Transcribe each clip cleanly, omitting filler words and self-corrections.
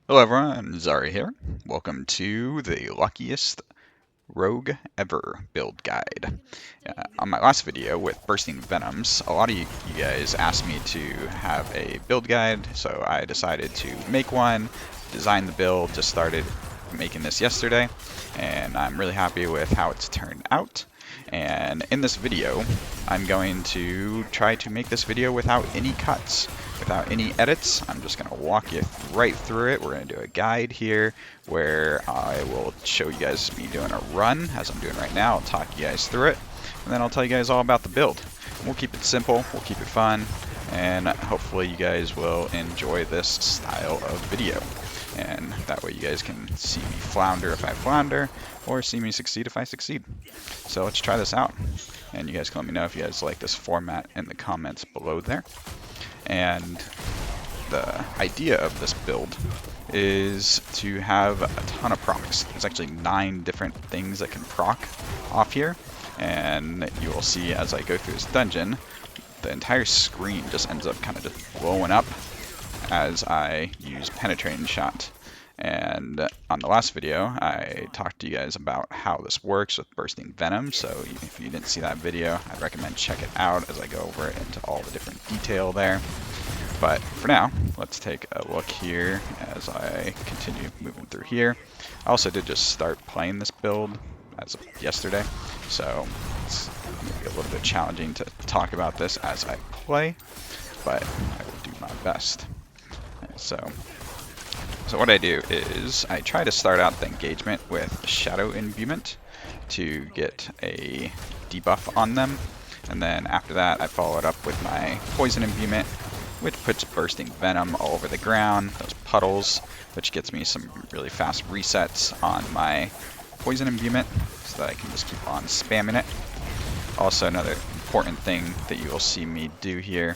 Hello everyone, Zari here. Welcome to the Luckiest Rogue Ever build guide. On my last video with Bursting Venoms, a lot of you guys asked me to have a build guide, so I decided to make one, design the build, just started making this yesterday, and I'm really happy with how it's turned out. And in this video, I'm going to try to make this video without any cuts, without any edits. I'm just going to walk you right through it. We're going to do a guide here where I will show you guys me doing a run, as I'm doing right now. I'll talk you guys through it, and then I'll tell you guys all about the build. We'll keep it simple, we'll keep it fun, and hopefully you guys will enjoy this style of video. And that way you guys can see me flounder if I flounder, or see me succeed if I succeed. So let's try this out. And you guys can let me know if you guys like this format in the comments below there. And the idea of this build is to have a ton of procs. There's actually 9 different things that can proc off here. And you will see as I go through this dungeon, the entire screen just ends up kind of just blowing up as I use penetrating shot. And on the last video, I talked to you guys about how this works with bursting venom. So if you didn't see that video, I'd recommend check it out as I go over it into all the different detail there. But for now, let's take a look here as I continue moving through here. I also did just start playing this build as of yesterday, so it's maybe a little bit challenging to talk about this as I play, but I will do my best. So what I do is I try to start out the engagement with Shadow Imbuement to get a debuff on them, and then after that I follow it up with my Poison Imbuement, which puts Bursting Venom all over the ground, those puddles, which gets me some really fast resets on my Poison Imbuement so that I can just keep on spamming it. Also, another important thing that you will see me do here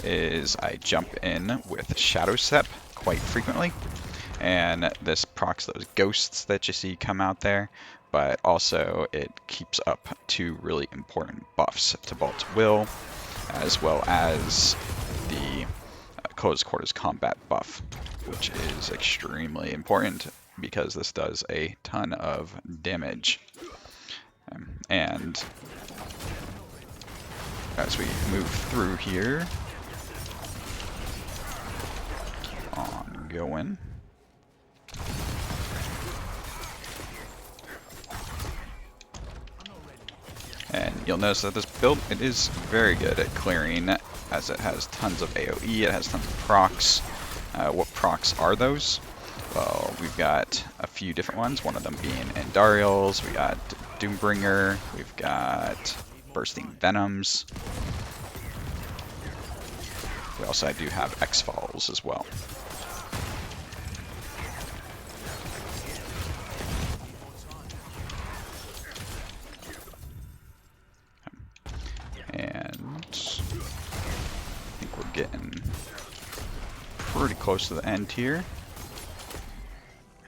is I jump in with Shadow Step quite frequently, and this procs those ghosts that you see come out there, but also it keeps up 2 really important buffs to Bolt's Will, as well as the Close Quarters Combat buff, which is extremely important because this does a ton of damage. And as we move through here, keep on going. And you'll notice that this build, it is very good at clearing, as it has tons of AoE, it has tons of procs. What procs are those? Well, we've got a few different ones, one of them being andariels, we got doombringer, we've got bursting venoms. We also do have X-Falls as well. And I think we're getting pretty close to the end here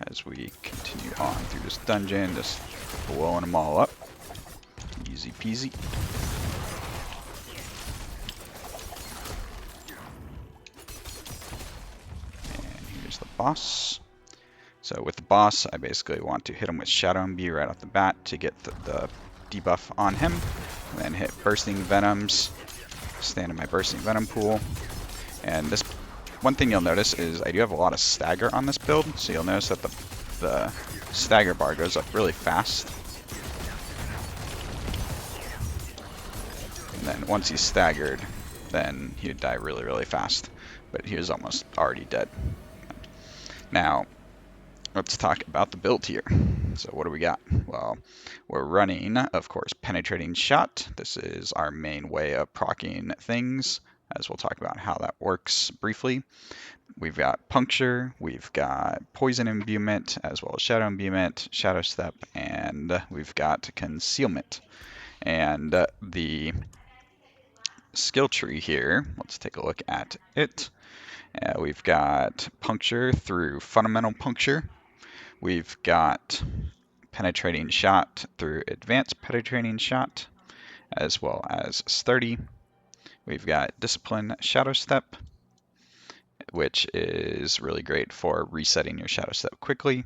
as we continue on through this dungeon, just blowing them all up. Easy peasy. And here's the boss. So with the boss, I basically want to hit him with Shadow Imbue right off the bat to get the debuff on him, and then hit Bursting Venoms, stand in my Bursting Venom pool. And this one thing you'll notice is I do have a lot of stagger on this build, so you'll notice that the stagger bar goes up really fast. And then once he's staggered, then he would die really, really fast. But he was almost already dead. Now, let's talk about the build here. So what do we got? Well, we're running, of course, Penetrating Shot. This is our main way of proccing things, as we'll talk about how that works briefly. We've got Puncture, we've got Poison Imbuement, as well as Shadow Imbuement, Shadow Step, and we've got Concealment. And the skill tree here, let's take a look at it. We've got Puncture through Fundamental Puncture. We've got Penetrating Shot through Advanced Penetrating Shot, as well as Sturdy. We've got Discipline Shadow Step, which is really great for resetting your Shadow Step quickly.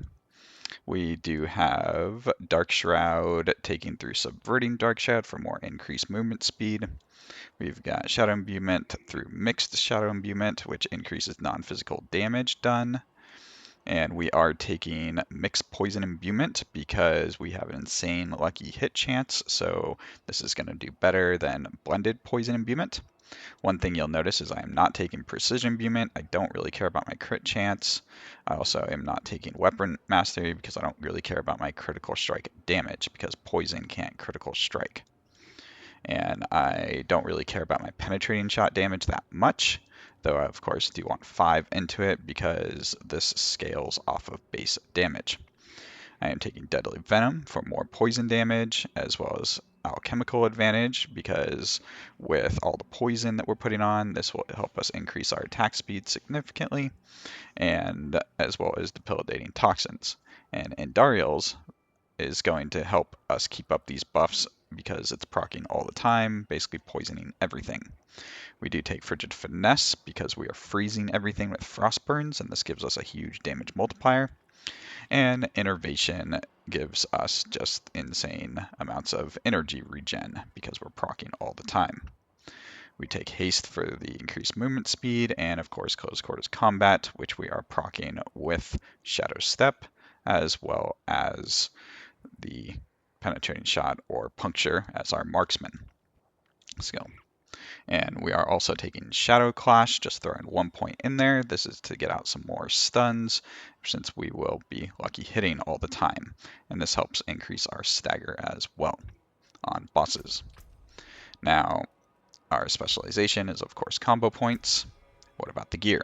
We do have Dark Shroud, taking through Subverting Dark Shroud for more increased movement speed. We've got Shadow Imbuement through Mixed Shadow Imbuement, which increases non-physical damage done. And we are taking Mixed Poison Imbuement because we have an insane lucky hit chance, so this is going to do better than Blended Poison Imbuement. One thing you'll notice is I am not taking Precision Imbuement. I don't really care about my crit chance. I also am not taking Weapon Mastery because I don't really care about my critical strike damage because Poison can't critical strike. And I don't really care about my penetrating shot damage that much, though I of course do want 5 into it because this scales off of base damage. I am taking Deadly Venom for more poison damage as well as alchemical advantage because with all the poison that we're putting on, this will help us increase our attack speed significantly, and as well as debilitating toxins. And andariel's is going to help us keep up these buffs because it's proccing all the time, basically poisoning everything. We do take Frigid Finesse because we are freezing everything with frostburns, and this gives us a huge damage multiplier. And Innervation gives us just insane amounts of energy regen because we're proccing all the time. We take Haste for the increased movement speed, and of course Close Quarters Combat, which we are proccing with Shadow Step, as well as the Penetrating Shot or Puncture as our marksman skill. And we are also taking Shadow Clash, just throwing 1 point in there. This is to get out some more stuns, since we will be lucky hitting all the time. And this helps increase our stagger as well on bosses. Now, our specialization is of course combo points. What about the gear?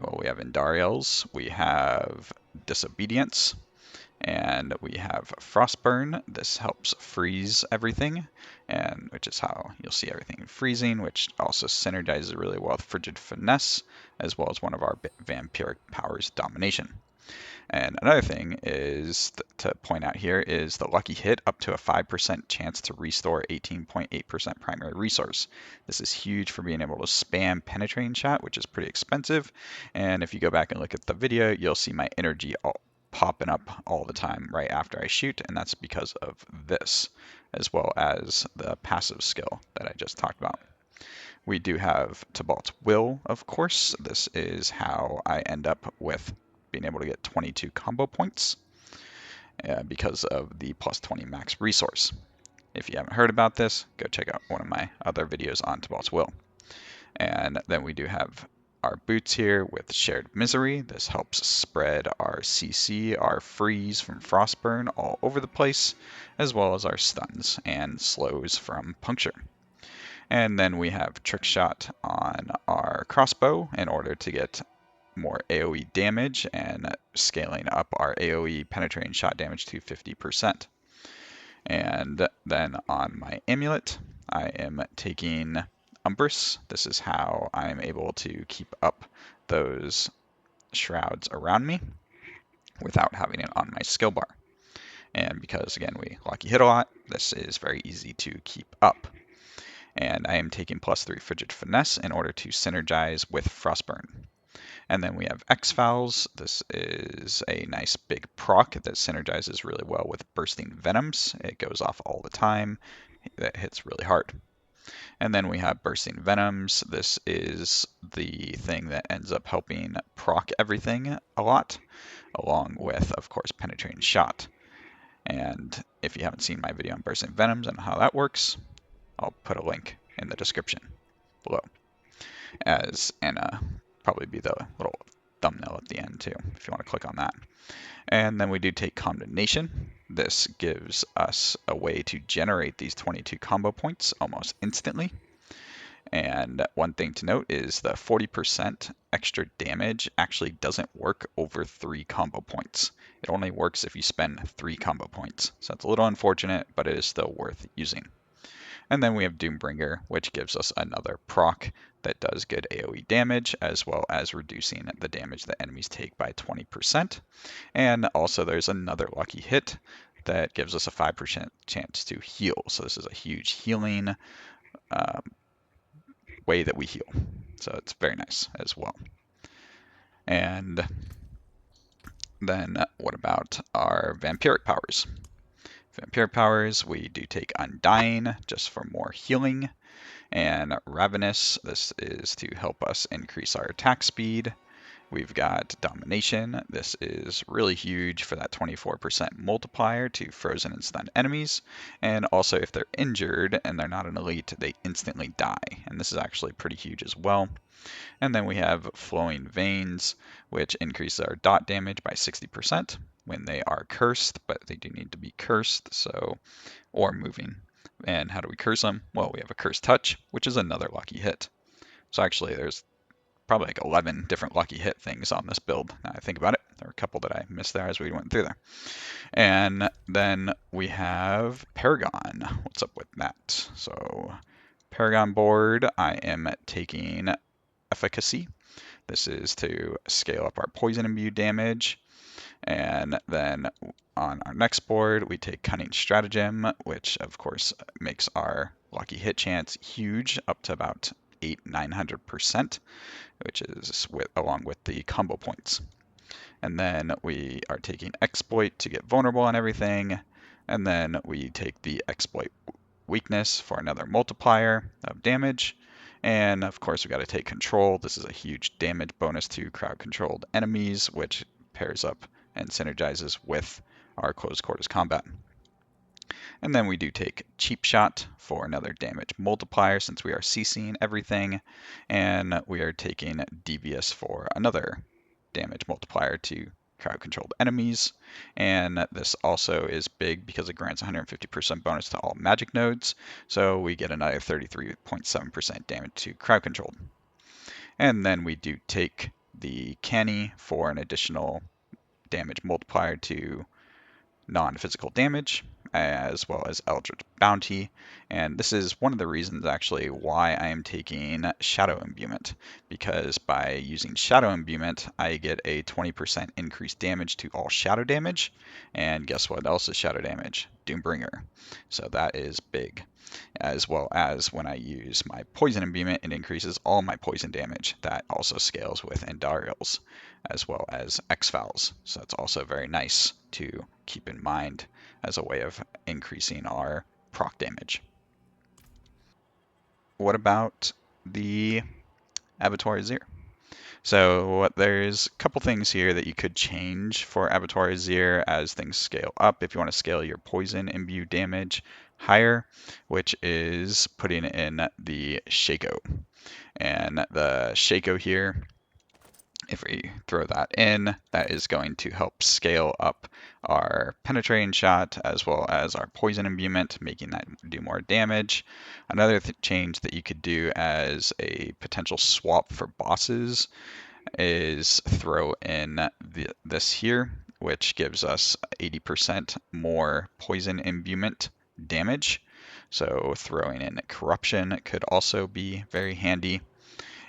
Well, we have andariels, we have Disobedience, and we have Frostburn. This helps freeze everything, and which is how you'll see everything freezing, which also synergizes really well with Frigid Finesse, as well as one of our vampiric powers, Domination. And another thing is to point out here is the lucky hit up to a 5% chance to restore 18.8% primary resource. This is huge for being able to spam penetrating shot, which is pretty expensive. And if you go back and look at the video, you'll see my energy popping up all the time right after I shoot, and that's because of this, as well as the passive skill that I just talked about. We do have Tibalt's Will, of course. This is how I end up with being able to get 22 combo points because of the plus 20 max resource. If you haven't heard about this, go check out one of my other videos on Tibalt's Will. And then we do have our boots here with Shared Misery. This helps spread our CC, our freeze from Frostburn all over the place, as well as our stuns and slows from Puncture. And then we have Trick Shot on our crossbow in order to get more AoE damage and scaling up our AoE penetrating shot damage to 50%. And then on my amulet, I am taking Umbrus. This is how I'm able to keep up those shrouds around me without having it on my skill bar. And because, again, we lucky hit a lot, this is very easy to keep up. And I am taking +3 Frigid Finesse in order to synergize with Frostburn. And then we have X-Fouls. This is a nice big proc that synergizes really well with Bursting Venoms. It goes off all the time. That hits really hard. And then we have Bursting Venoms. This is the thing that ends up helping proc everything a lot, along with, of course, Penetrating Shot. And if you haven't seen my video on Bursting Venoms and how that works, I'll put a link in the description below, and probably be the little thumbnail at the end too, if you want to click on that. And then we do take Condemnation. This gives us a way to generate these 22 combo points almost instantly. And one thing to note is the 40% extra damage actually doesn't work over 3 combo points. It only works if you spend 3 combo points. So it's a little unfortunate, but it is still worth using. And then we have Doombringer, which gives us another proc that does good AoE damage, as well as reducing the damage that enemies take by 20%. And also there's another lucky hit that gives us a 5% chance to heal. So this is a huge healing way that we heal. So it's very nice as well. And then what about our vampiric powers? Vampiric powers, we do take Undying just for more healing, and Ravenous, this is to help us increase our attack speed. We've got Domination. This is really huge for that 24% multiplier to frozen and stunned enemies. And also, if they're injured and they're not an elite, they instantly die. And this is actually pretty huge as well. And then we have Flowing Veins, which increases our dot damage by 60% when they are cursed, but they do need to be cursed, so or moving. And how do we curse them? Well, we have a Curse Touch, which is another lucky hit. So actually, there's probably like 11 different lucky hit things on this build. Now I think about it, there were a couple that I missed there as we went through there. And then we have Paragon. What's up with that? So Paragon board, I am taking Efficacy. This is to scale up our poison imbue damage. And then on our next board, we take Cunning Stratagem, which of course makes our lucky hit chance huge, up to about 900%, which is along with the combo points. And then we are taking Exploit to get vulnerable on everything. And then we take the Exploit Weakness for another multiplier of damage. And of course, we got to take Control. This is a huge damage bonus to crowd controlled enemies, which pairs up and synergizes with our close quarters combat. And then we do take Cheap Shot for another damage multiplier since we are CCing everything. And we are taking Devious for another damage multiplier to crowd controlled enemies. And this also is big because it grants 150% bonus to all magic nodes. So we get another 33.7% damage to crowd controlled. And then we do take the Canny for an additional damage multiplier to non-physical damage, as well as Eldritch Bounty. And this is one of the reasons actually why I am taking Shadow Imbuement, because by using Shadow Imbuement, I get a 20% increased damage to all shadow damage. And guess what else is shadow damage? Doombringer. So that is big. As well as when I use my Poison Imbuement, it increases all my poison damage. That also scales with andariels, as well as X-Fouls. So it's also very nice to keep in mind as a way of increasing our proc damage. What about the Abattoir of Zir? So there's a couple things here that you could change for Abattoir of Zir as things scale up. If you want to scale your poison imbue damage higher, which is putting in the Shaco. And the Shaco here, if we throw that in, that is going to help scale up our penetrating shot as well as our poison imbuement, making that do more damage. Another change that you could do as a potential swap for bosses is throw in this here, which gives us 80% more poison imbuement damage. So throwing in corruption could also be very handy.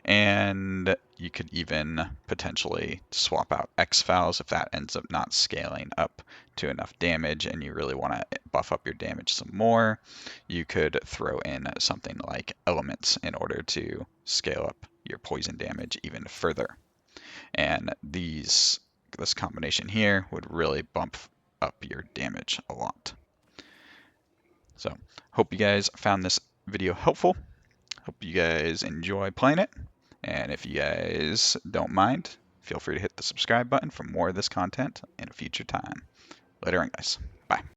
And you could even potentially swap out X-Fouls if that ends up not scaling up to enough damage and you really want to buff up your damage some more. You could throw in something like Elements in order to scale up your poison damage even further. And this combination here would really bump up your damage a lot. So hope you guys found this video helpful. Hope you guys enjoy playing it. And if you guys don't mind, feel free to hit the subscribe button for more of this content in a future time. Later on, guys. Bye.